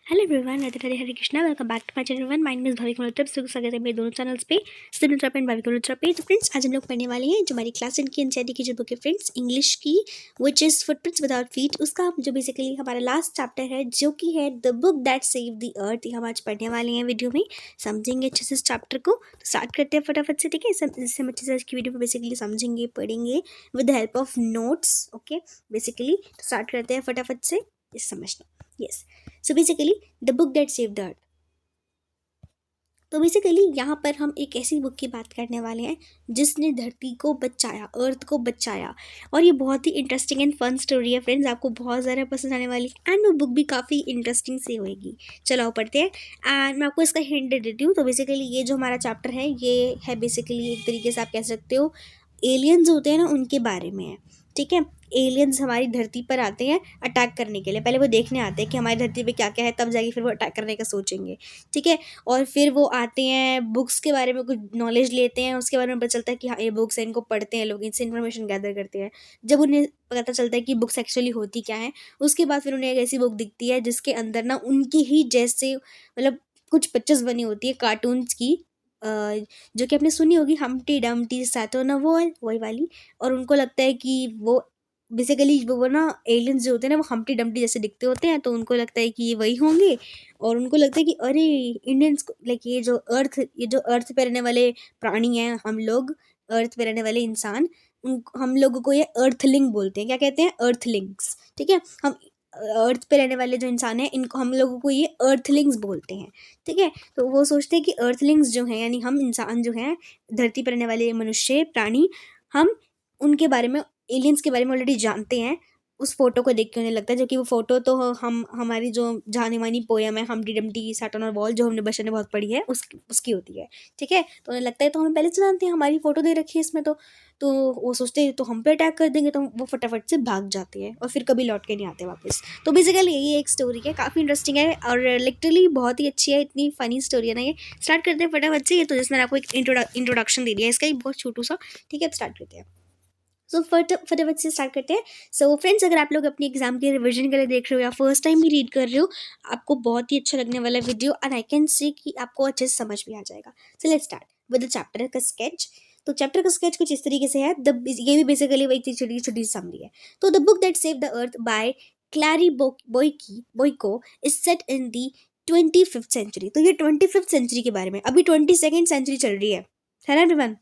Hello everyone, Radhe Radhe, Hare Krishna. Welcome back to my channel. One mind में भाविक मल्होत्रा, स्वागत है मेरे दोनों चैनल्स पे, सिद्ध मल्होत्रा पे एंड भाविक मल्होत्रा पे। तो फ्रेंड्स, आज हम लोग पढ़ने वाले हैं जो हमारी क्लास 10 की एनसीईआरटी की जो बुक है फ्रेंड्स, इंग्लिश की, which is footprints without feet. उसका जो बेसिकली हमारा लास्ट चैप्टर है जो कि है the book that save the अर्थ। हम आज पढ़ने वाले हैं वीडियो में, समझेंगे अच्छे से इस चैप्टर को। तो स्टार्ट करते हैं फटाफट से, ठीक है। इससे हम अच्छे से इसकी वीडियो को बेसिकली समझेंगे, पढ़ेंगे with the help of notes. Okay, basically तो स्टार्ट करते हैं फटाफट से इस समझना। Yes, so basically the book that save the Earth. तो बेसिकली यहाँ पर हम एक ऐसी बुक की बात करने वाले हैं जिसने धरती को बचाया, अर्थ को बचाया। और ये बहुत ही इंटरेस्टिंग एंड फन स्टोरी है फ्रेंड्स, आपको बहुत ज़्यादा पसंद आने वाली है एंड वो बुक भी काफ़ी इंटरेस्टिंग सी होएगी। चलो आओ पढ़ते हैं एंड मैं आपको इसका हिंट दे देती हूँ। तो बेसिकली ये जो हमारा चैप्टर है ये है बेसिकली एक तरीके से आप कह सकते हो एलियंस होते हैं ना, उनके बारे में है, ठीक है। एलियंस हमारी धरती पर आते हैं अटैक करने के लिए। पहले वो देखने आते हैं कि हमारी धरती पे क्या क्या है, तब जाके फिर वो अटैक करने का सोचेंगे, ठीक है। और फिर वो आते हैं, बुक्स के बारे में कुछ नॉलेज लेते हैं, उसके बारे में पता चलता है कि हाँ ये बुक्स है, इनको पढ़ते हैं लोग, इनसे इन्फॉर्मेशन गैदर करते हैं। जब उन्हें पता चलता है कि बुक्स एक्चुअली होती क्या है, उसके बाद फिर उन्हें एक ऐसी बुक दिखती है जिसके अंदर ना उनकी ही जैसे मतलब कुछ पिक्चर्स बनी होती है कार्टून्स की, जो कि आपने सुनी होगी, हमटी Dumpty sat on a wall, वही वाली। और उनको लगता है कि वो बेसिकली वो ना एलियंस जो होते हैं ना वो हम्टी डम्टी जैसे दिखते होते हैं, तो उनको लगता है कि ये वही होंगे। और उनको लगता है कि अरे इंडियंस को, लाइक ये जो अर्थ पे रहने वाले प्राणी हैं, हम लोग अर्थ पे रहने वाले इंसान, उन हम लोगों को ये अर्थलिंग बोलते हैं। क्या कहते हैं? अर्थलिंग्स, ठीक है। हम अर्थ पे रहने वाले जो इंसान हैं इनको हम लोगों को ये अर्थलिंग्स बोलते हैं, ठीक है। तो वो सोचते हैं कि अर्थलिंग्स जो हैं यानी हम इंसान जो हैं, धरती पर रहने वाले मनुष्य प्राणी, हम उनके बारे में, एलियंस के बारे में ऑलरेडी जानते हैं। उस फोटो को देख के उन्हें लगता है, जो कि वो फोटो तो हम हमारी जो जानी मानी पोयम है हमटी Dumpty sat on a wall, जो हमने बच्चों ने बहुत पढ़ी है, उसकी होती है, ठीक है। तो उन्हें लगता है तो हमें पहले से जानते हैं, हमारी फोटो दे रखी है इसमें, तो वो सोचते हैं तो हम पे अटैक कर देंगे, तो वो फटाफट से भाग जाते हैं और फिर कभी लौट के नहीं आते वापस। तो बेसिकली यही एक स्टोरी है, काफ़ी इंटरेस्टिंग है और लिटरली बहुत ही अच्छी है, इतनी फनी स्टोरी है ना ये। स्टार्ट करते हैं फटाफट से। ये तो जिसमें आपको एक इंट्रोडक्शन दे दिया है इसका, एक बहुत छोटू सा, ठीक है। तो स्टार्ट करते हैं। सो फटाफट से स्टार्ट करते हैं। सो फ्रेंड्स, अगर आप लोग अपनी एग्जाम की रिवीजन के लिए देख रहे हो या फर्स्ट टाइम भी रीड कर रहे हो, आपको बहुत ही अच्छा लगने वाला video, and I can say कि आपको अच्छे से समझ भी आ जाएगा। So let's start with the chapter का स्केच। तो चैप्टर का स्केच कुछ इस तरीके से है, ये भी बेसिकली वही छोटी छोटी समरी है। तो the book that save the earth by Claire Boiko is set in the 25th century. तो ये 25th सेंचुरी के बारे में, अभी 22nd सेंचुरी चल रही है ना एवरीवन।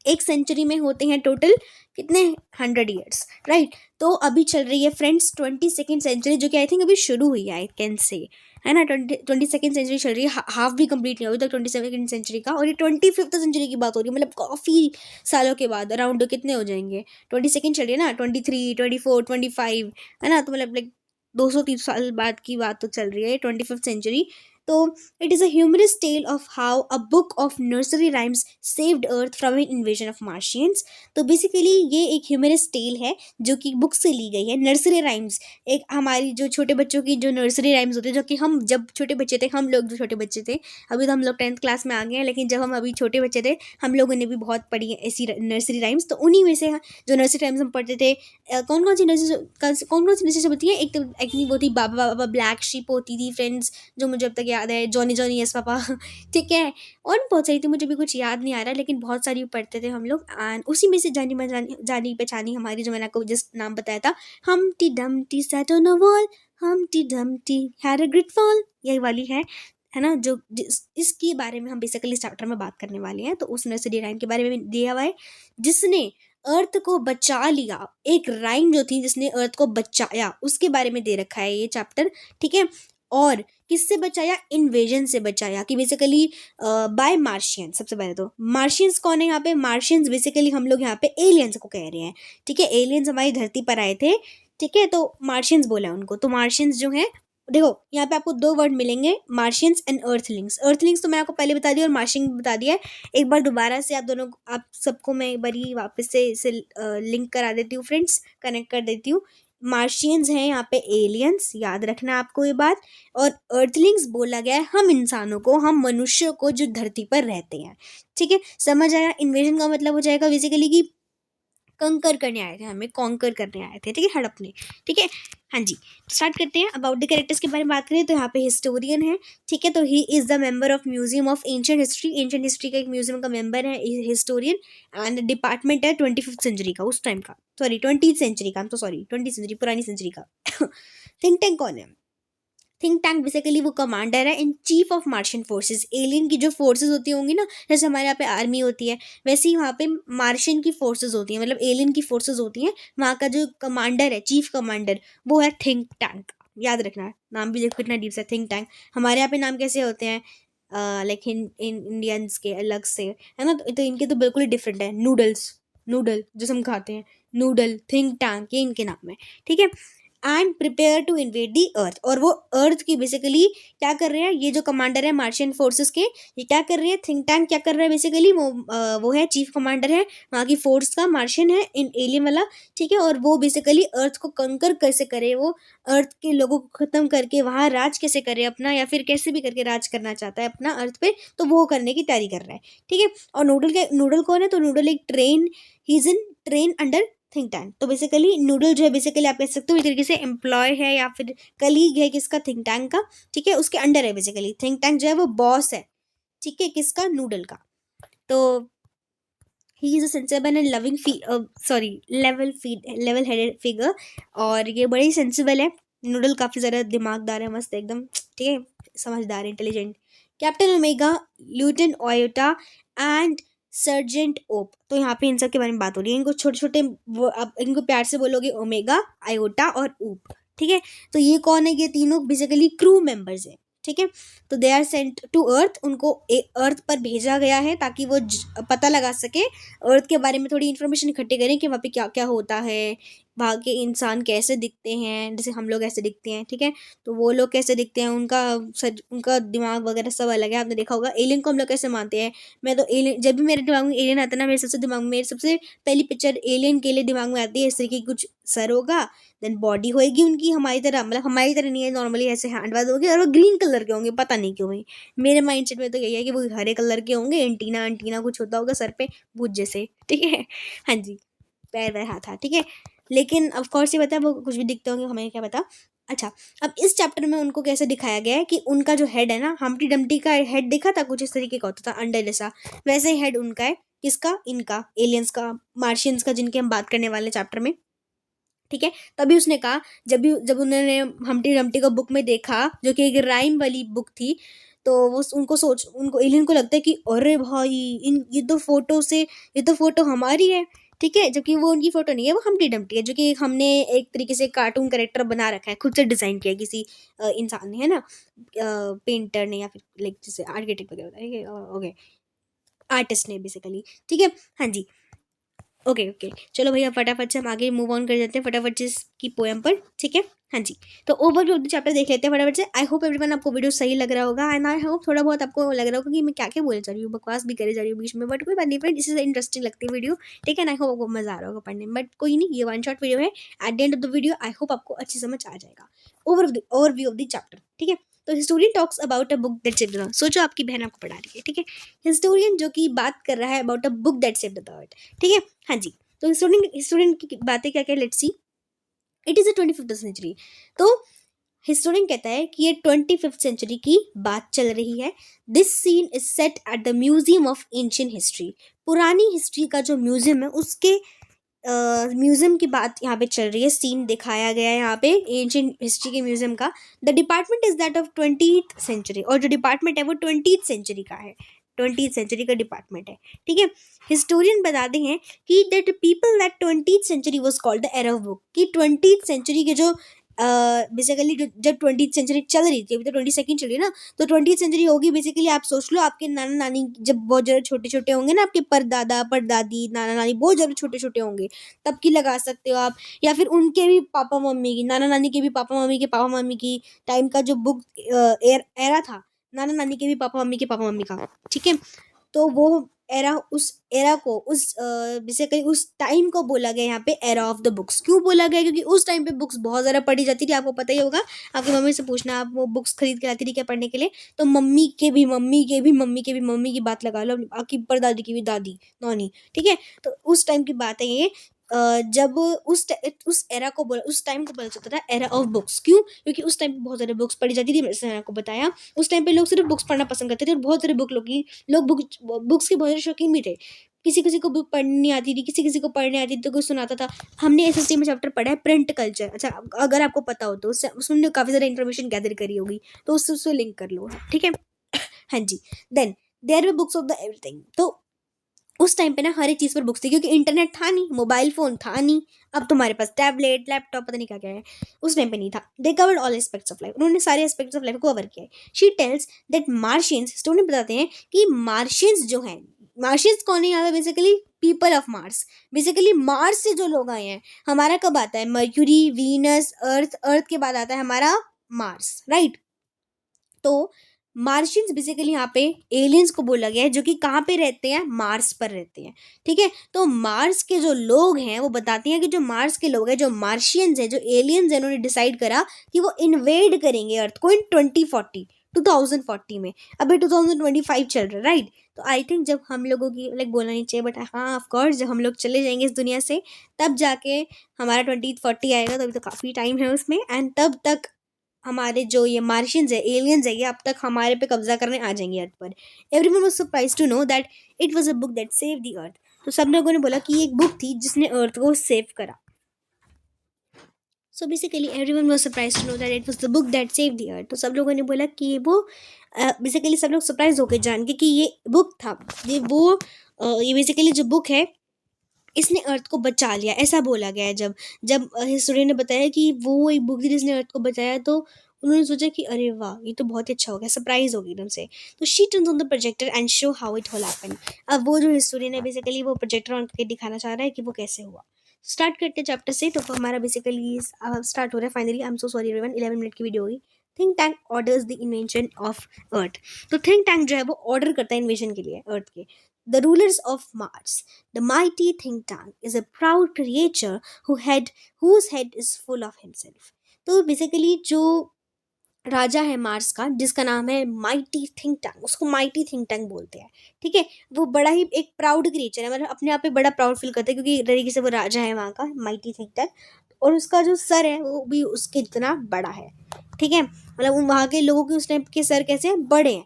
एक सेंचुरी में होते हैं टोटल कितने, 100 ईयर्स, राइट। तो अभी चल रही है फ्रेंड्स 22nd सेंचुरी, जो कि आई थिंक अभी शुरू हुई है, आई कैन से, है ना। 22nd सेंचुरी चल रही है, हाफ भी कंप्लीट नहीं हुई तक 22nd सेंचुरी का, और ये 25th सेंचुरी की बात हो रही है, मतलब काफ़ी सालों के बाद, अराउंड कितने हो जाएंगे, 22nd चल रही है ना, 23, 24, 25, है ना। तो मतलब लाइक 230 साल बाद की बात तो चल रही है 25th सेंचुरी। तो it is a humorous tale of how a book of nursery rhymes saved Earth from an invasion of Martians. तो बेसिकली ये एक ह्यूमरस टेल है जो कि बुक से ली गई है, नर्सरी राइम्स। एक हमारी जो छोटे बच्चों की जो नर्सरी राइम्स होते हैं, जो कि हम जब छोटे बच्चे थे, हम लोग जो छोटे बच्चे थे, अभी तो हम लोग 10th क्लास में आ गए हैं, लेकिन जब हम अभी छोटे बच्चे थे हम लोगों ने भी बहुत पढ़ी है ऐसी नर्सरी राइम्स। तो उन्हीं में से जो नर्सरी राइम्स हम पढ़ते थे, कौन कौन सी नर्सरी होती है, एक तो एक वो थी बाबा बाबा, ब्लैक शीप होती थी फ्रेंड्स, जो मुझे अब तक याद है, जॉनी जॉनी यस पापा, ठीक है। और भी बहुत सारी थी, मुझे भी कुछ याद नहीं आ रहा, लेकिन बहुत सारी पढ़ते थे हम लोग। एंड उसी में से जानी पहचानी हमारी, जो मैंने आपको जिस नाम बताया था, हमटी Dumpty sat on a wall, हमटी Dumpty had a great fall, यही वाली है ना। इसके बारे में हम बेसिकली इस चैप्टर में बात करने वाले हैं। तो उस नर्सरी राइम के बारे में दिया हुआ है जिसने अर्थ को बचा लिया, एक राइम जो थी जिसने अर्थ को बचाया, उसके बारे में दे रखा है ये चैप्टर, ठीक है। और किससे बचाया, इन्वेजन से बचाया, कि बेसिकली बाय मार्शियन। सबसे पहले तो मार्शियंस कौन है यहाँ पे, मार्शियंस बेसिकली हम लोग यहाँ पे एलियंस को कह रहे हैं, ठीक है। एलियंस हमारी धरती पर आए थे, ठीक है, तो मार्शियंस बोला उनको। तो मार्शियंस जो है, देखो यहाँ पे आपको दो वर्ड मिलेंगे, मार्शियंस एंड अर्थलिंग्स। अर्थलिंग्स तो मैं आपको पहले बता दी और मार्शियन बता दिया है। एक बार दोबारा से आप सबको मैं एक बार वापस से इसे लिंक करा देती हूँ फ्रेंड्स, कनेक्ट कर देती हूँ। मार्शियंस हैं यहाँ पे एलियंस, याद रखना आपको ये बात। और अर्थलिंग्स बोला गया है हम इंसानों को, हम मनुष्यों को जो धरती पर रहते हैं, ठीक है। समझ आया? इन्वेजन का मतलब हो जाएगा बेसिकली कि कंकर करने आए थे, हमें कॉन्कर करने आए थे, ठीक है, हड़पने, ठीक है। हाँ जी, स्टार्ट करते हैं। अबाउट द कैरेक्टर्स के बारे में बात करें तो यहाँ पे हिस्टोरियन है, ठीक है, तो he is the member of museum of ancient history, ancient history का एक म्यूजियम का मेंबर है हिस्टोरियन, एंड डिपार्टमेंट है 25th सेंचुरी का, उस टाइम का, सॉरी 20th सेंचुरी का, तो सॉरी 20th सेंचुरी, पुरानी सेंचुरी का। थिंक टैंक कौन है? थिंक टैंक बेसिकली वो कमांडर है in chief of Martian forces. Alien की जो फोर्सेस होती होंगी ना, जैसे हमारे यहाँ पे आर्मी होती है, वैसे ही वहाँ पे मार्शियन की फोर्सेस होती हैं, मतलब एलियन की फोर्सेस होती हैं। वहाँ का जो कमांडर है, चीफ कमांडर, वो है थिंक टैंक। याद रखना, नाम भी देखो कितना डीप से, थिंक टैंक। हमारे यहाँ पे नाम कैसे होते हैं, लाइक इन इंडियंस के अलग से, है ना, तो इनके तो बिल्कुल ही डिफरेंट है। नूडल्स, नूडल जो हम खाते हैं, नूडल, थिंक टैंक, ये इनके नाम है, ठीक है। एंड प्रिपेयर टू इन्वेड दी अर्थ, और वो अर्थ की बेसिकली क्या कर रहे हैं, ये जो कमांडर है मार्शियन फोर्सेस के, ये क्या कर रहे हैं, थिंक टैंक क्या कर रहा है बेसिकली, वो है चीफ कमांडर है वहाँ की फोर्स का, मार्शियन है इन एलियन वाला, ठीक है। और वो बेसिकली अर्थ को कंकर कैसे करे, वो अर्थ के लोगों को खत्म करके वहाँ राज कैसे करे अपना, या फिर कैसे भी करके राज करना चाहता है अपना अर्थ पे, तो वो करने की तैयारी कर रहा है, ठीक है। और नूडल कौन है, तो नूडल एक train, he is in train under think tank. तो बेसिकली नूडल जो है, बेसिकली आप कह सकते हो एक तरीके से एम्प्लॉय है या फिर कलीग है किसका, थिंक टैंक का, ठीक है, उसके अंडर है बेसिकली। थिंक टैंक जो है वो बॉस है, ठीक है, किसका, नूडल का। तो he is a sensible and loving sorry level headed figure, और ये बड़ी सेंसिबल है। नूडल काफ़ी ज़्यादा दिमागदार है, मस्त एकदम, ठीक है, समझदार, intelligent. Captain Omega, lieutenant Iota and sergeant Oop, तो यहाँ पे इन सब के बारे में बात हो रही है। इनको छोटे छोटे, आप इनको प्यार से बोलोगे ओमेगा, आयोटा और ऊप, ठीक है। तो ये कौन है, ये तीनों बेसिकली क्रू मेंबर्स है, ठीक है। तो they are sent to Earth, उनको अर्थ पर भेजा गया है ताकि वो पता लगा सके, अर्थ के बारे में थोड़ी इन्फॉर्मेशन इकट्ठी करें कि वहाँ पे क्या क्या होता है, वहाँ के इंसान कैसे दिखते हैं, जैसे हम लोग ऐसे दिखते हैं, ठीक है, तो वो लोग कैसे दिखते हैं, उनका दिमाग वगैरह सब अलग है। आपने देखा होगा एलियन को हम लोग कैसे मानते हैं। मैं तो एलियन, जब भी मेरे दिमाग में एलियन आता है ना, मेरे सबसे पहली पिक्चर एलियन के लिए दिमाग में आती है, इस तरीके की कुछ सर होगा, देन बॉडी होएगी उनकी हमारी तरह, मतलब हमारी तरह नहीं है, नॉर्मली ऐसे हैंड वाद होंगे, और वो ग्रीन कलर के होंगे, पता नहीं क्यों भाई, मेरे माइंडसेट में तो यही है कि वो हरे कलर के होंगे, एंटीना एंटीना कुछ होता होगा सर पे, भूत जैसे, ठीक है। हाँ जी, पैर वैर हाथ हाथ, ठीक है। लेकिन ऑफ कोर्स ये बता, वो कुछ भी दिखते होंगे, हमें क्या पता। अच्छा, अब इस चैप्टर में उनको कैसे दिखाया गया है कि उनका जो हेड है ना, हम्प्टी डम्प्टी का हेड देखा था, कुछ इस तरीके का होता था, अंडे जैसा, वैसे ही हेड उनका है, किसका, इनका, एलियंस का, मार्शियंस का, जिनकी हम बात करने वाले चैप्टर में, ठीक है। तभी उसने कहा, जब उन्होंने हम्प्टी डम्प्टी को बुक में देखा, जो कि एक राइम वाली बुक थी, तो वो उनको एलियन को लगता है कि अरे भाई, इन ये तो फोटो हमारी है, ठीक है, जबकि वो उनकी फोटो नहीं है, वो हम्प्टी डम्प्टी है, जो कि हमने एक तरीके से कार्टून कैरेक्टर बना रखा है, खुद से डिजाइन किया है किसी इंसान ने, है ना, पेंटर ने या फिर लाइक जैसे आर्किटेक्ट वगैरह होता है, ओके, आर्टिस्ट ने बेसिकली, ठीक है। हाँ जी, ओके ओके, चलो भैया फटाफट से हम आगे मूव ऑन कर जाते हैं, फटाफट से इसकी पोएम पर, ठीक है। हाँ जी, तो ओवरव्यू ऑफ द चैप्टर देख लेते हैं फटाफट से। आई होप एवरीवन आपको वीडियो सही लग रहा होगा, एंड आई होप थोड़ा बहुत आपको लग रहा होगा कि मैं क्या क्या बोले जा रही हूँ, बकवास भी करे जा रही हूँ बीच में, बट कोई बात नहीं फ्रेंड, इससे इंटरेस्टिंग लगती है वीडियो, ठीक है ना। आई होप आपको मजा आ रहा होगा पढ़ने में, बट कोई नहीं, ये वन शॉट वीडियो है। At the end of the video I hope आपको अच्छी समझ आ जाएगा ओवरव्यू ऑफ द चैप्टर, ठीक है। तो historian talks about a book that saved the earth, सोचो आपकी बहन आपको पढ़ा रही है, ठीक है। हिस्टोरियन जो कि बात कर रहा है about a book that saved the earth, ठीक है। हाँ जी, तो हिस्टोरियन की बातें क्या क्या, let's see. It is a 25th century, तो हिस्टोरियन कहता है कि ये 25th सेंचुरी की बात चल रही है। This scene is set at the museum of ancient history, पुरानी हिस्ट्री का जो म्यूजियम है उसके म्यूजियम की बात यहाँ पे चल रही है, सीन दिखाया गया है यहाँ पे एंशियंट हिस्ट्री के म्यूजियम का। The department is that of 20th century, और जो डिपार्टमेंट है वो 20th सेंचुरी का है, 20th सेंचुरी का डिपार्टमेंट है, ठीक है। हिस्टोरियन बताते हैं कि that people that 20th century was called the era of book, कि 20th सेंचुरी के जो बेसिकली जब 20th सेंचुरी चल रही थी, अभी तो 22nd चल रही है ना, तो 20th सेंचुरी होगी बेसिकली, आप सोच लो आपके नाना नानी जब बहुत ज़्यादा छोटे छोटे होंगे ना, आपके परदादा परदादी नाना नानी बहुत ज़्यादा छोटे छोटे होंगे, तब की लगा सकते हो आप, या फिर उनके भी पापा मम्मी की, नाना नानी के भी पापा मम्मी की टाइम का जो बुक एरा था, नाना नानी के भी पापा मम्मी का, ठीक है। तो वो एरा, उस एरा को, उस बेसिकली उस टाइम को बोला गया यहाँ पे एरा ऑफ द बुक्स। क्यों बोला गया, क्योंकि उस टाइम पे बुक्स बहुत ज़्यादा पढ़ी जाती थी, आपको पता ही होगा, आपकी मम्मी से पूछना, आप वो बुक्स खरीद के लाती थी क्या पढ़ने के लिए, तो मम्मी की बात लगा लो, आपकी परदादी की भी दादी नौनी, ठीक है। तो उस टाइम की बात है ये, जब उस एरा को बोला, उस टाइम को बोला जाता था एरा ऑफ बुक्स। क्यों? क्योंकि उस टाइम पे बहुत सारे बुक्स पढ़ी जाती थी। मैंने आपको बताया उस टाइम पे लोग सिर्फ बुक्स पढ़ना पसंद करते थे, और बहुत सारे लोग बुक्स के बहुत सारे शौकीन भी थे। किसी किसी को बुक पढ़नी नहीं आती थी, किसी किसी को पढ़ने आती थी तो कोई सुनाता था। हमने एसएसटी में चैप्टर पढ़ा है प्रिंट कल्चर। अच्छा, अगर आपको पता हो तो उसमें काफ़ी सारी इन्फॉर्मेशन गैदर करी होगी, तो उससे लिंक कर लो, ठीक है। हाँ जी। Then there were books of the everything. तो उस टाइम पे ना हर एक चीज़ पर बुक्स थी, क्योंकि इंटरनेट था नहीं, मोबाइल फ़ोन था नहीं। अब तुम्हारे पास टैबलेट, लैपटॉप, पता नहीं क्या क्या है, उस टाइम पे नहीं था। दे covered all aspects of life. उन्होंने सारे एस्पेक्ट्स ऑफ लाइफ को कवर किया है। She tells that Martians, story बताते हैं कि मार्शियंस जो हैं, मार्शियंस कौन है यहाँ पे? Basically people of Mars. Basically Mars से जो लोग आए हैं। हमारा कब आता है? मर्क्यूरी, वीनस, अर्थ। अर्थ के बाद आता है हमारा मार्स, राइट। तो मार्शियंस बेसिकली यहाँ पे एलियंस को बोला गया है, जो कि कहाँ पे रहते हैं? मार्स पर रहते हैं, ठीक है। तो मार्स के जो लोग हैं वो बताते हैं कि जो मार्स के लोग हैं, जो मार्शियंस हैं, जो एलियंस हैं, उन्होंने डिसाइड करा कि वो इन्वेड करेंगे अर्थ को इन 2040 में। अभी 2025 चल रहा है, राइट। तो आई थिंक जब हम लोगों की लाइक बोलना नहीं चाहिए, बट हाँ ऑफ कोर्स जब हम लोग चले जाएंगे इस दुनिया से, तब जाके हमारा 2040 आएगा। तो अभी तो काफ़ी टाइम है उसमें, एंड तब तक हमारे जो ये मार्शियंस है, एलियंस है, ये अब तक हमारे पे कब्जा करने आ जाएंगे अर्थ पर। Everyone was surprise to know that it was a book that save the Earth. तो सब लोगों ने बोला कि ये एक बुक थी जिसने अर्थ को सेव करा। So basically everyone was surprise to know that it was the book that save the Earth. तो सब लोगों ने बोला कि ये वो, बेसिकली सब लोग सरप्राइज होकर जान के कि ये बुक था, ये बेसिकली जो बुक है इसने अर्थ को बचा लिया, ऐसा बोला गया है। जब जब हिस्टोरियन ने बताया कि वो एक बुक थी जिसने अर्थ को बचाया, तो उन्होंने सोचा कि अरे वाह, ये तो बहुत ही अच्छा हो गया, सरप्राइज हो गई एकदम से। तो she turns on the projector and show how it all happened. अब वो जो हिस्टोरियन है बेसिकली वो प्रोजेक्टर ऑन करके दिखाना चाह रहा है कि वो कैसे हुआ। स्टार्ट करते हैं चैप्टर से। तो हमारा बेसिकली स्टार्ट हो रहा है finally. I am so sorry everyone, 11 minute की वीडियो होगी। Think tank orders the invention of earth. तो थिंक टैंक जो है वो ऑर्डर करता है इन्वेंशन के लिए अर्थ के। The rulers of Mars. The mighty think tank is a proud creature whose head is full of himself. तो बेसिकली जो राजा है मार्स का, जिसका नाम है माइटी थिंक टैंक, उसको माइटी थिंक टैंक बोलते हैं, ठीक है। वो बड़ा ही एक प्राउड क्रिएचर है, मतलब अपने आप पे बड़ा प्राउड फील करता है, क्योंकि एक तरीके से वो राजा है वहाँ का, माइटी थिंक टैंक। और उसका जो सर है वो भी उसके जितना बड़ा है, ठीक है। मतलब वहाँ के लोगों के उस टाइप के सर कैसे हैं? बड़े हैं।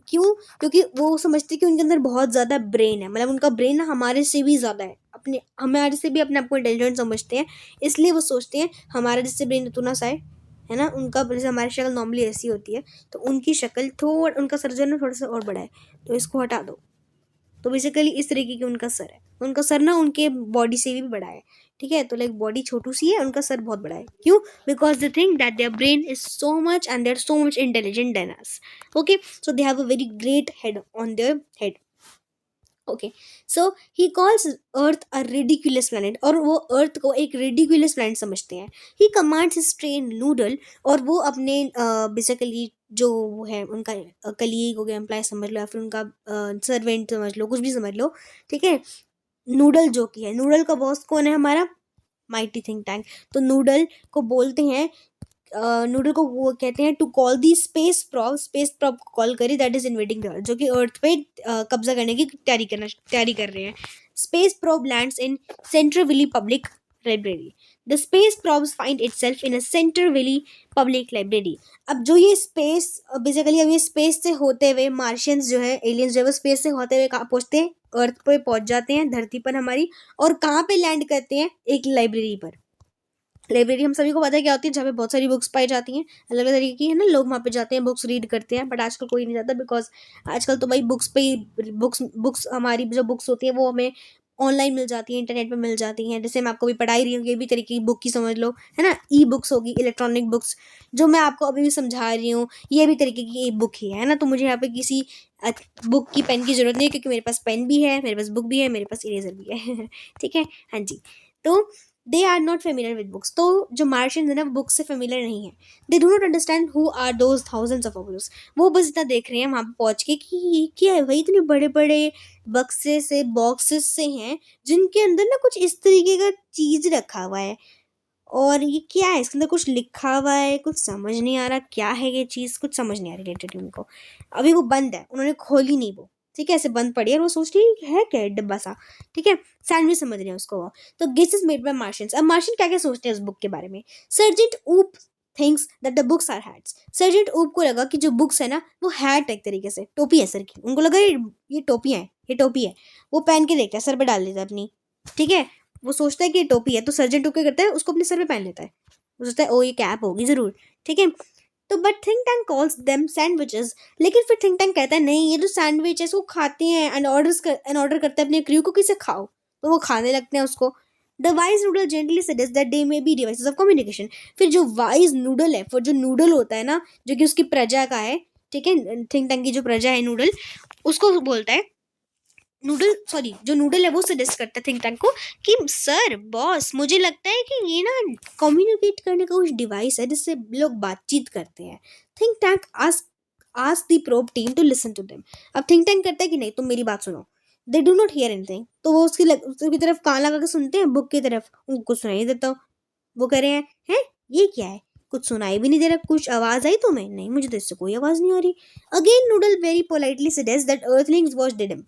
क्यों? क्योंकि वो समझते हैं कि उनके अंदर बहुत ज़्यादा ब्रेन है, मतलब उनका ब्रेन ना हमारे से भी ज़्यादा है, अपने हमारे से भी अपने आप को इंटेलिजेंट समझते हैं। इसलिए वो सोचते हैं हमारा जिससे ब्रेन उतना सा है ना, उनका जैसे हमारी शक्ल नॉर्मली ऐसी होती है, तो उनकी शक्ल उनका सर जो है ना थोड़ा सा और बड़ा है, तो इसको हटा दो। तो बेसिकली इस तरीके की उनका सर है। उनका सर ना उनके बॉडी से भी बड़ा है, ठीक है। तो लाइक बॉडी छोटू सी है, उनका सर बहुत बड़ा है। क्यों? Because they think that their brain is so much and they are so much intelligent than us. Okay, so they have a very great head on their head. Okay, so he calls Earth a ridiculous planet, और वो Earth को एक ridiculous planet समझते हैं। He commands his train Noodle, और वो अपने basically जो वो है उनका कलीग हो गया, एम्प्लॉय समझ लो, या फिर उनका सर्वेंट समझ लो, कुछ भी समझ लो, ठीक है। नूडल जो कि है, नूडल का बॉस कौन है? हमारा माइटी थिंक टैंक। तो नूडल को बोलते हैं, नूडल को वो कहते हैं to call the space probe को कॉल करी that is invading the Earth, जो कि अर्थ पे कब्जा करने की तैयारी कर रहे हैं। Space prop lands in central valley public library. The space props find itself in a central valley public library. अब जो ये स्पेस बेसिकली, अब ये स्पेस से होते हुए मार्शियंस जो है, एलियंस जो है, वो स्पेस से होते हुए कहाँ पहुँचते हैं? अर्थ पे पहुँच जाते हैं, धरती पर हमारी। और कहाँ पे लैंड करते हैं? एक लाइब्रेरी पर। लाइब्रेरी हम सभी को पता है क्या होती है, जहाँ पे बहुत सारी बुक्स पाई जाती हैं, अलग अलग तरीके की, है ना। लोग वहाँ पे जाते हैं, बुक्स रीड करते हैं, बट आजकल कोई नहीं जाता, बिकॉज आजकल तो भाई बुक्स पे ही बुक्स हमारी जो बुक्स होती है वो हमें ऑनलाइन मिल जाती है, इंटरनेट पे मिल जाती हैं। जैसे मैं आपको भी पढ़ा ही रही हूँ, ये भी तरीके की बुक की समझ लो, है ना। ई बुक्स होगी, इलेक्ट्रॉनिक बुक्स, जो मैं आपको अभी भी समझा रही हूँ, ये भी तरीके की एक बुक ही है ना। तो मुझे यहाँ पे किसी बुक की पेन की जरूरत नहीं है, क्योंकि मेरे पास पेन भी है, मेरे पास बुक भी है, मेरे पास इरेजर भी है ठीक है, हाँ जी। तो they are not familiar with books. तो जो मार्शियंस है ना, वो बुक्स से फेमिलियर नहीं है। They do not understand who are those thousands of objects. वो बस इतना देख रहे हैं वहाँ पे पहुँच के कि ये क्या है भाई, इतने बड़े बड़े बक्से से, बॉक्सेस से हैं, जिनके अंदर ना कुछ इस तरीके का चीज़ रखा हुआ है, और ये क्या है, इसके अंदर कुछ लिखा हुआ है, कुछ समझ नहीं आ रहा क्या है ये चीज़, कुछ समझ नहीं आ रही रिलेटेड उनको। अभी वो बंद है, उन्होंने खोली नहीं वो, ठीक है, ऐसे बंद पड़ी है और वो सोच रही है क्या डब्बा सा, ठीक है, सैंडविच समझ रहे हैं उसको वो। तो guess is made by Martians. अब मार्शियन क्या क्या सोचते हैं उस बुक के बारे में। Sergeant Oop thinks that the books are hats. Sergeant Oop को लगा कि जो बुक्स है ना वो हैट एक तरीके से टोपी है सर की, उनको लगा ये टोपियां है, ये टोपी है। वो पहन के देखता है, सर पे डाल लेता है अपनी, ठीक है, वो सोचता है कि ये टोपी है, तो सर्जेंट ऊप क्या करता है, उसको अपने सर पे पहन लेता है, वो सोचता है ओ ये कैप होगी जरूर, ठीक है। तो but think tank calls them sandwiches, लेकिन फिर थिंक टैंक कहता है नहीं ये जो सैंडविच है इसको खाते हैं एंड ऑर्डर करते हैं अपने क्रू को किसे खाओ, तो वो खाने लगते हैं उसको। The wise noodle gently suggest that they may be devices of communication. फिर जो वाइज नूडल है, फिर जो नूडल होता है ना जो कि उसकी प्रजा का है, ठीक है, थिंक टैंक की जो प्रजा है नूडल, उसको बोलता है नूडल, सॉरी जो नूडल है वो सजेस्ट करता है थिंक टैंक को कि सर बॉस मुझे लगता है कि ये ना कम्युनिकेट करने का कुछ डिवाइस है जिससे लोग बातचीत करते हैं। Think tank ask the probe team to listen to them. अब थिंक टैंक करता है कि नहीं तुम मेरी बात सुनो। They do not hear anything, तो वो उसकी तरफ कान लगा के सुनते हैं बुक की तरफ, उनको सुनाई नहीं देता। वो कह रहे हैं ये क्या है, कुछ सुनाई भी नहीं दे रहा, कुछ आवाज आई तुम्हें, नहीं मुझे तो इससे कोई आवाज नहीं आ रही। Again noodle very politely suggest that Earthlings watch did him.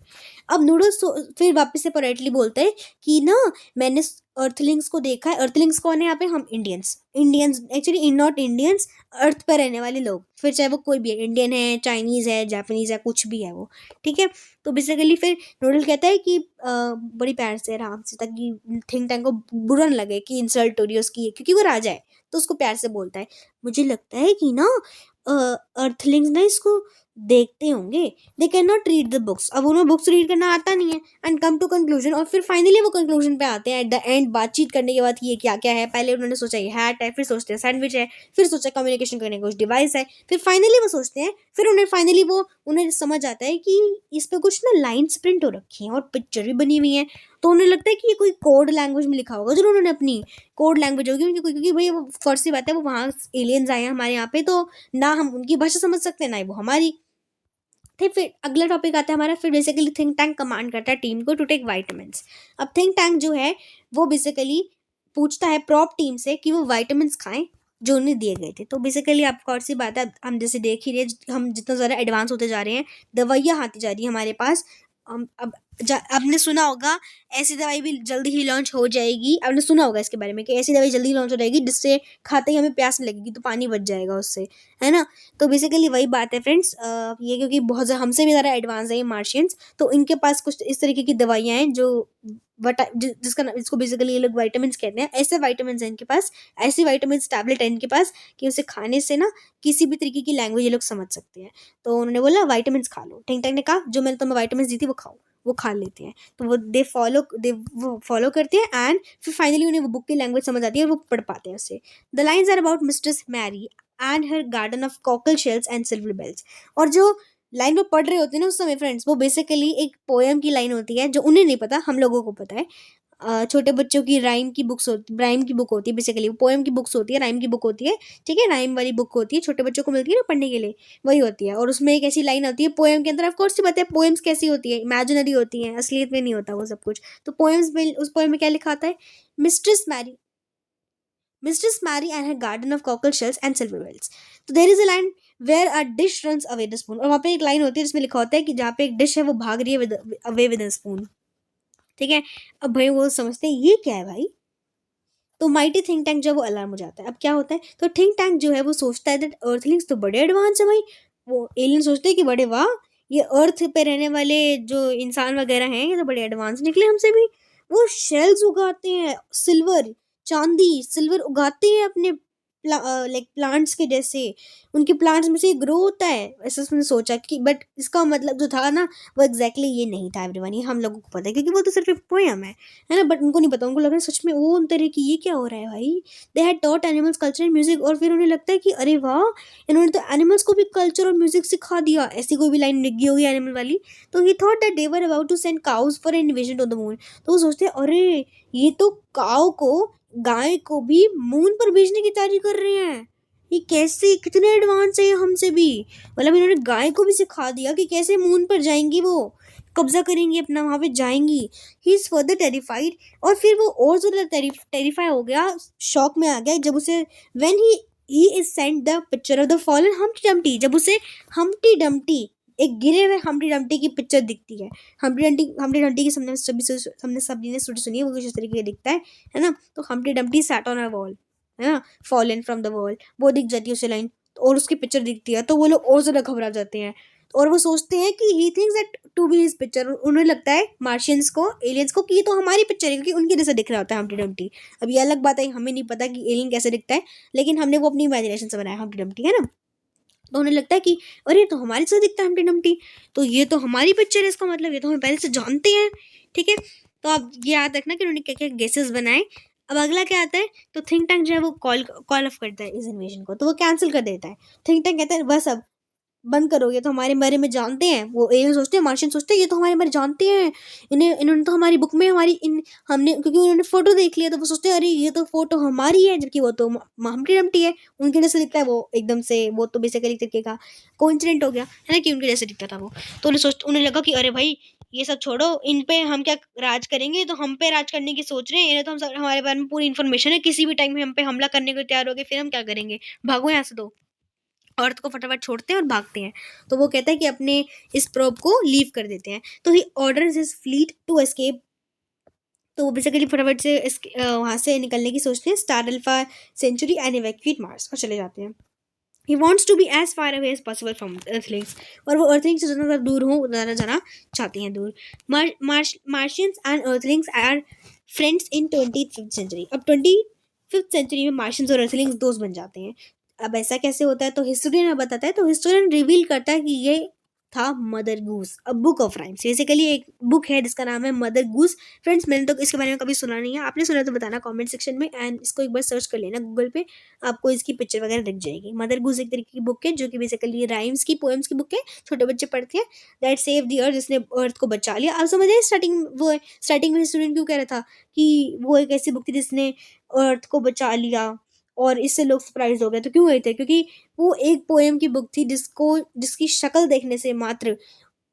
अब नूडल्स फिर वापस से पोलाइटली बोलते हैं कि ना मैंने अर्थलिंग्स को देखा है। अर्थलिंग्स कौन है यहाँ पे, हम Indians, Indians actually not Indians, earth पर रहने वाले लोग, फिर चाहे वो कोई भी है, इंडियन है, चाइनीज है, जापानीज है, कुछ भी है वो, ठीक है। तो बेसिकली फिर नूडल कहता है कि बड़ी प्यार से आराम से, ताकि थिंक टैंक को बुरा न लगे कि इंसल्ट हो रही है उसकी, क्योंकि वो राजा है, तो उसको प्यार से बोलता है मुझे लगता है कि ना अर्थलिंग्स ना इसको देखते होंगे, they can not read the books, अब उन्हें बुक्स रीड करना आता नहीं है, एंड कम टू कंक्लूजन, और फिर फाइनली वो कंक्लूजन पे आते हैं एट द एंड, बातचीत करने के बाद ये क्या क्या है। पहले उन्होंने सोचा ये हैट है, फिर सोचते हैं सैंडविच है, फिर सोचा कम्युनिकेशन करने का कुछ डिवाइस है, फिर फाइनली वो सोचते हैं, फिर उन्हें समझ आता है कि इस पे कुछ ना लाइन्स प्रिंट हो रखी हैं और पिक्चर भी बनी हुई है। तो उन्हें लगता है कि ये कोई कोड लैंग्वेज में लिखा होगा, जो उन्होंने अपनी कोड लैंग्वेज होगी उनकी, क्योंकि भाई वो फर्स्ट सी बात है वो वहाँ एलियंस आए हैं हमारे यहाँ पे, तो ना हम उनकी भाषा समझ सकते हैं ना ही वो हमारी। फिर अगला टॉपिक आता है हमारा, फिर बेसिकली थिंक टैंक कमांड करता है टीम को टू टेक वाइटामिन्स। अब थिंक टैंक जो है वो बेसिकली पूछता है प्रॉप टीम से कि वो वाइटामिन्स खाएं जो उन्हें दिए गए थे। तो बेसिकली आपको और सी बात है, हम जैसे देख ही रहे हम जितना ज़्यादा एडवांस होते जा रहे हैं, दवाइयाँ आती जा रही है हमारे पास। अब आपने सुना होगा ऐसी दवाई भी जल्दी ही लॉन्च हो जाएगी, आपने सुना होगा इसके बारे में कि ऐसी दवाई जल्दी लॉन्च हो जाएगी जिससे खाते ही हमें प्यास नहीं लगेगी, तो पानी बच जाएगा उससे, है ना। तो बेसिकली वही बात है फ्रेंड्स, ये क्योंकि बहुत ज़्यादा हमसे भी ज़्यादा एडवांस है ये मार्शियंस, तो इनके पास कुछ इस तरीके की दवाइयाँ हैं जो जिसको बेसिकली ये लोग वाइटामिन्स कहते हैं। ऐसे वाइटामिन्स हैं इनके पास, ऐसी वाइटामिन्स टैबलेट है इनके पास कि उसे खाने से ना किसी भी तरीके की लैंग्वेज ये लोग समझ सकते हैं। तो उन्होंने बोला वाइटामिन्स खा लो, थिंक टैंक ने कहा जो मैंने तुम्हें वाइटामिन्स दी थी वो खाओ, वो खा लेते हैं। तो वो फॉलो करते हैं एंड फिर फाइनली उन्हें वो बुक की लैंग्वेज समझ आती है और वो पढ़ पाते हैं उसे। The lines are about Mistress Mary and her garden of cockle shells and silver bells. और जो लाइन वो पढ़ रहे होते हैं ना उस समय फ्रेंड्स, वो बेसिकली एक पोएम की लाइन होती है जो उन्हें नहीं पता, हम लोगों को पता है। छोटे बच्चों की राइम की बुक होती है, बेसिकली पोएम की बुक्स होती है, राइम की बुक होती है, ठीक है, राइम वाली बुक होती है, छोटे बच्चों को मिलती है ना पढ़ने के लिए, वही होती है। और उसमें एक ऐसी लाइन आती है पोएम के अंदर, ऑफ कोर्स पता है पोएम्स कैसी होती है, इमेजिनरी होती है, असलियत में नहीं होता वो सब कुछ। तो पोएम्स में, उस पोएम में क्या लिखा आता है, Mistress Mary Mistress Mary and her garden of cockle shells and silver bells. तो there is a line where a dish runs away the spoon, और वहाँ पे एक लाइन होती है जिसमें लिखा होता है कि जहाँ पे एक डिश है वो भाग रही है away with a spoon, ठीक है। अब भाई वो समझते हैं ये क्या है भाई, तो माइटी थिंक टैंक जब वो अलार्म हो जाता है। अब क्या होता है, तो थिंक टैंक जो है वो सोचता है दैट अर्थलिंग्स तो बड़े एडवांस है भाई, वो एलियन सोचते हैं कि बड़े वाह ये अर्थ पे रहने वाले जो इंसान वगैरह हैं ये तो बड़े एडवांस निकले हमसे भी। वो शेल्स उगाते हैं, चांदी सिल्वर उगाते हैं अपने लाइक प्लांट्स के जैसे, उनके प्लांट्स में से ग्रो होता है, ऐसा उसने सोचा कि, बट इसका मतलब जो था ना वो एग्जैक्टली ये नहीं था एवरीवन, ये हम लोगों को पता है क्योंकि वो तो सिर्फ एक पोएम है ना, बट उनको नहीं पता, उनको लग रहा है सच में वो उन तरह की ये क्या हो रहा है भाई। They had taught animals culture and music, और फिर उन्हें लगता है कि अरे वाह इन्होंने तो एनिमल्स को भी कल्चर और म्यूजिक सिखा दिया, ऐसी कोई भी लाइन लिख गई होगी एनिमल वाली। तो he thought that they were about to send cows for an invasion to the moon. तो वो सोचते हैं अरे ये तो काउ को, गाय को भी मून पर भेजने की तैयारी कर रहे हैं, ये कैसे, कितने एडवांस है ये हमसे भी, मतलब इन्होंने गाय को भी सिखा दिया कि कैसे मून पर जाएंगी, वो कब्जा करेंगी अपना, वहां पे जाएंगी। ही इज फर्दर टेरिफाइड, और फिर वो और ज्यादा टेरिफाई हो गया, शॉक में आ गया जब उसे when he is sent the picture of the fallen Humpty Dumpty, जब उसे हम्प्टी डम्प्टी एक गिरे हुए हम्प्टी डम्प्टी की पिक्चर दिखती है। हम्प्टी डम्प्टी की सभी ने स्टोरी सुनी है, वो कुछ इस तरीके का दिखता है ना। तो Humpty Dumpty sat on a wall, है ना, फॉलन फ्रॉम द वॉल, वो दिख जाती है उसे लाइन, और उसकी पिक्चर दिखती है, तो वो लोग और ज्यादा घबरा जाते हैं, और वो सोचते हैं कि he thinks that to be his picture. उन्हें लगता है मार्शियंस को, एलियंस को, कि ये तो हमारी पिक्चर है, क्योंकि उनके जैसे दिख रहा होता है हम्प्टी डम्प्टी। अब ये अलग बात है, हमें नहीं पता कि एलियन कैसे दिखता है, लेकिन हमने वो अपनी इमेजिनेशन से बनाया हम्प्टी डम्प्टी, है ना। तो उन्हें लगता है कि अरे ये तो हमारे से दिखता है हम्प्टी डम्प्टी, तो ये तो हमारी पिक्चर है, इसका मतलब ये तो हम पहले से जानते हैं। ठीक है, तो अब ये याद रखना कि उन्होंने क्या क्या गेसेस बनाए। अब अगला क्या आता है, तो थिंक टैंक जो है वो कॉल कॉल ऑफ करता है इस इन्वेजन को, तो वो कैंसिल कर देता है। थिंक टैंक कहता है बस अब बंद करो, ये तो हमारे बारे में जानते हैं, वो एलियन सोचते हैं, मार्शियन सोचते हैं ये तो हमारे बारे में जानते हैं, इन्होंने तो हमारी बुक में हमारी इन हमने, क्योंकि उन्होंने फोटो देख लिया, तो वो सोचते हैं अरे ये तो फोटो हमारी है, जबकि वो तो हम्प्टी डम्प्टी है, उनके जैसे दिखता है वो एकदम से। वो तो बेसिकली तरीके का कोइंसिडेंट हो गया है ना, कि उनके जैसे दिखता था वो। तो उन्हें लगा कि अरे भाई ये सब छोड़ो, इन पे हम क्या राज करेंगे, तो हम पे राज करने की सोच रहे हैं, इन्हें तो हमारे बारे में पूरी इन्फॉर्मेशन है, किसी भी टाइम में हम पे हमला करने को तैयार हो गए, फिर हम क्या करेंगे, भागो यहाँ से। तो अर्थ को फटाफट छोड़ते हैं और भागते हैं। तो वो कहता है कि अपने इस प्रोब को लीव कर देते हैं। तो he orders his fleet to escape. तो वो बेसिकली फटाफट से वहाँ से निकलने की सोचते हैं, star Alpha Centauri and evacuate Mars, और चले जाते हैं। He wants to be as far away as possible from earthlings, और वो अर्थलिंग्स से जितना ज़्यादा दूर हो ज़्यादा जाना चाहती हैं दूर। Martians and earthlings are friends in 25th century. अब 25th सेंचुरी में मार्शियंस और अर्थलिंग्स दोस्त बन जाते हैं। अब ऐसा कैसे होता है, तो हिस्टोरियन बताता है, तो हिस्टोरियन रिवील करता है कि ये था mother goose, a book of rhymes. Basically एक बुक है जिसका नाम है मदर गूस। फ्रेंड्स मैंने तो इसके बारे में कभी सुना नहीं है, आपने सुना तो बताना कमेंट सेक्शन में, एंड इसको एक बार सर्च कर लेना गूगल पे, आपको इसकी पिक्चर वगैरह दिख जाएगी। मदर गूस एक तरीके की बुक है, जो कि बेसिकली राइम्स की, पोएम्स की बुक है, छोटे बच्चे पढ़ते हैं। दैट सेव द अर्थ, जिसने अर्थ को बचा लिया। आप समझ रहे स्टार्टिंग में स्टूडेंट क्यों कह रहा था कि वो एक ऐसी बुक थी जिसने अर्थ को बचा लिया, और इससे लोग सरप्राइज हो गए। तो क्यों हुए थे, क्योंकि वो एक पोएम की बुक थी जिसकी शक्ल देखने से मात्र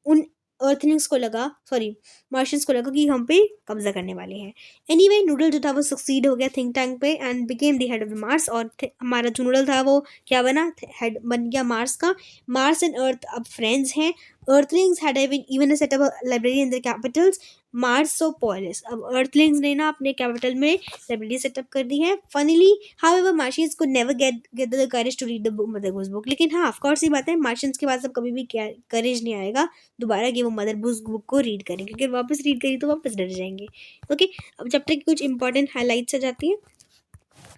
उन अर्थलिंग्स को लगा, सॉरी मार्शियंस को लगा कि हम पे कब्जा करने वाले हैं। एनीवे नूडल जो था वो सक्सीड हो गया थिंक टैंक पे and became the head of the Mars, और हमारा जो नूडल था वो क्या बना, हेड बन गया मार्स का। मार्स एंड अर्थ अब फ्रेंड्स हैं। Earthlings had even set up library in the capitals Marsopolis. अब अर्थलिंग्स ने ना अपने कैपिटल में लाइब्रेरी सेटअप कर दी है। Funnily however Martians could never get the courage to read the book Mother Goose book. लेकिन हाँ ऑफ कोर्स ये बात है, मार्शियंस के पास अब कभी भी करेज नहीं आएगा दोबारा कि वो मदर बुक को रीड करें, क्योंकि वापस रीड करी तो वापस डर जाएंगे। ओके, अब चैप्टर की कुछ इंपॉर्टेंट हाईलाइट्स आ जाती हैं।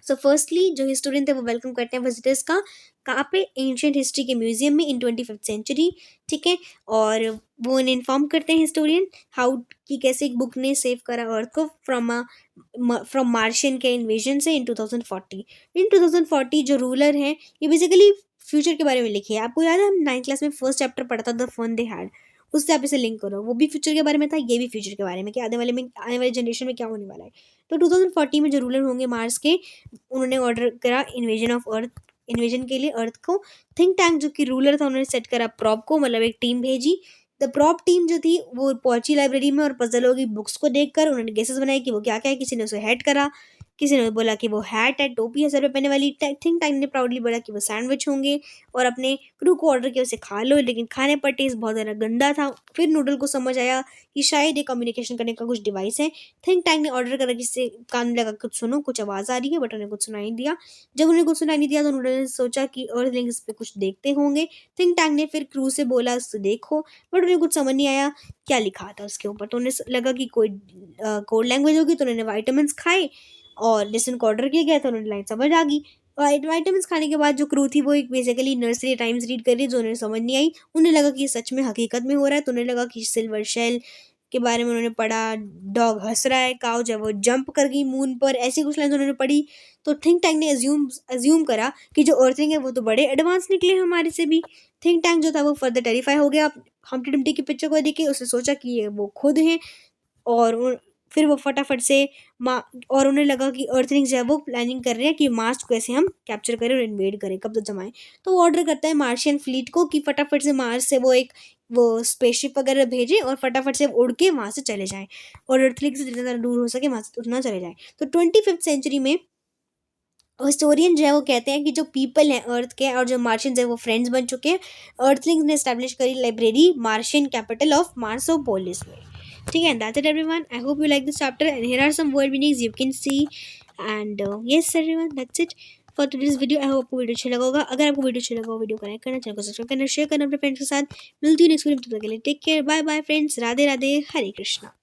सो फर्स्टली जो हिस्टोरियन थे वो वेलकम करते हैं विजिटर्स का, कहाँ पे, एंशियंट हिस्ट्री के म्यूजियम में इन 25th सेंचुरी। ठीक है, और वो उन्हें इन्फॉर्म करते हैं हिस्टोरियन हाउ कि कैसे एक बुक ने सेव करा अर्थ को फ्रॉम मार्शियन के इन्वेजन से इन 2040। इन 2040 जो रूलर हैं ये बेसिकली फ्यूचर के बारे में लिखी है। आपको याद है हम 9th क्लास में फर्स्ट चैप्टर पढ़ा था द फन दे हैड, उससे आप इसे लिंक करो, वो भी फ्यूचर के बारे में था, ये भी फ्यूचर के बारे में कि आने वाले जनरेशन में क्या होने वाला है। तो 2040 में जो रूलर होंगे मार्स के, उन्होंने ऑर्डर करा इन्वेजन के लिए अर्थ को। थिंक टैंक जो कि रूलर था उन्होंने सेट करा प्रॉप को, मतलब एक टीम भेजी। द प्रॉप टीम जो थी वो पहुंची लाइब्रेरी में, और पजलों की बुक्स को देखकर उन्होंने गेसेस बनाए कि वो क्या क्या है। किसी ने उसे हैट करा, किसी ने बोला कि वो हैट है, टोपी है सर पे पहनने वाली। थिंक टैंक ने प्राउडली बोला कि वो सैंडविच होंगे, और अपने क्रू को ऑर्डर किया उसे खा लो, लेकिन खाने पर टेस्ट बहुत ज़्यादा गंदा था। फिर नूडल को समझ आया कि शायद ये कम्युनिकेशन करने का कुछ डिवाइस है। थिंक टैंक ने ऑर्डर करा कि इससे कान में लगा कुछ सुनो, कुछ आवाज़ आ रही है, बट उन्हें कुछ सुनाई नहीं दिया। जब उन्हें कुछ सुनाई नहीं दिया तो नूडल ने सोचा कि अर्थलिंग इस पे कुछ देखते होंगे। थिंक टैंक ने फिर क्रू से बोला उससे देखो, बट उन्हें कुछ समझ नहीं आया क्या लिखा था उसके ऊपर। तो उन्हें लगा कि कोई कोड लैंग्वेज होगी, तो उन्होंने वाइटामिन खाए, और जैसे उनको ऑर्डर किया गया था उन्हें लाइन समझ आ गई। वाइटामिन खाने के बाद जो क्रू थी वो एक बेसिकली नर्सरी टाइम्स रीड कर रही, जो उन्हें समझ नहीं आई। उन्हें लगा कि ये सच में हकीकत में हो रहा है, तो उन्हें लगा कि सिल्वर शेल के बारे में उन्होंने पढ़ा, डॉग हंस रहा है, काउ जब वो जंप कर गई मून पर, ऐसी कुछ लाइन उन्होंने पढ़ी। तो थिंक टैंक ने अज्यूम करा कि जो अर्थिंग है वो तो बड़े एडवांस निकले हमारे से भी। थिंक टैंक जो था वो फर्दर टेरिफाई हो गया हम्प्टी डम्प्टी की पिक्चर को देख के। उसने सोचा कि ये वो खुद हैं, और फिर वो फटाफट से मा और उन्हें लगा कि अर्थलिंग्स जो है वो प्लानिंग कर रहे हैं कि मार्स को कैसे हम कैप्चर करें और इन्वेड करें, कब्जा जमाएं। तो वो ऑर्डर करता है मार्शियन फ्लीट को कि फटाफट से मार्स से वो स्पेसशिप वगैरह भेजें, और फटाफट से उड़ के वहाँ से चले जाएं, और अर्थलिंग से जितना ज़्यादा दूर हो सके वहाँ से उतना चले जाएं। तो 25th सेंचुरी में हिस्टोरियन जो है वो कहते हैं कि जो पीपल हैं अर्थ के और जो मार्शियंस है वो फ्रेंड्स बन चुके हैं। अर्थलिंग्स ने एस्टैब्लिश करी library Martian capital of Marsopolis में। ठीक है, that's it everyone, I hope you like this chapter and here are some word meanings you can see and yes everyone, that's it for today's video. I hope आपको video अच्छा लगा होगा। अगर आपको video अच्छा लगा हो, वीडियो को लाइक करना, चैनल को सब्सक्राइब करना, शेयर करना अपने फ्रेंड्स के साथ। मिलती हूँ नेक्स्ट वीडियो में, तब तक के लिए take care, bye bye friends, Radhe Radhe, Hare Krishna.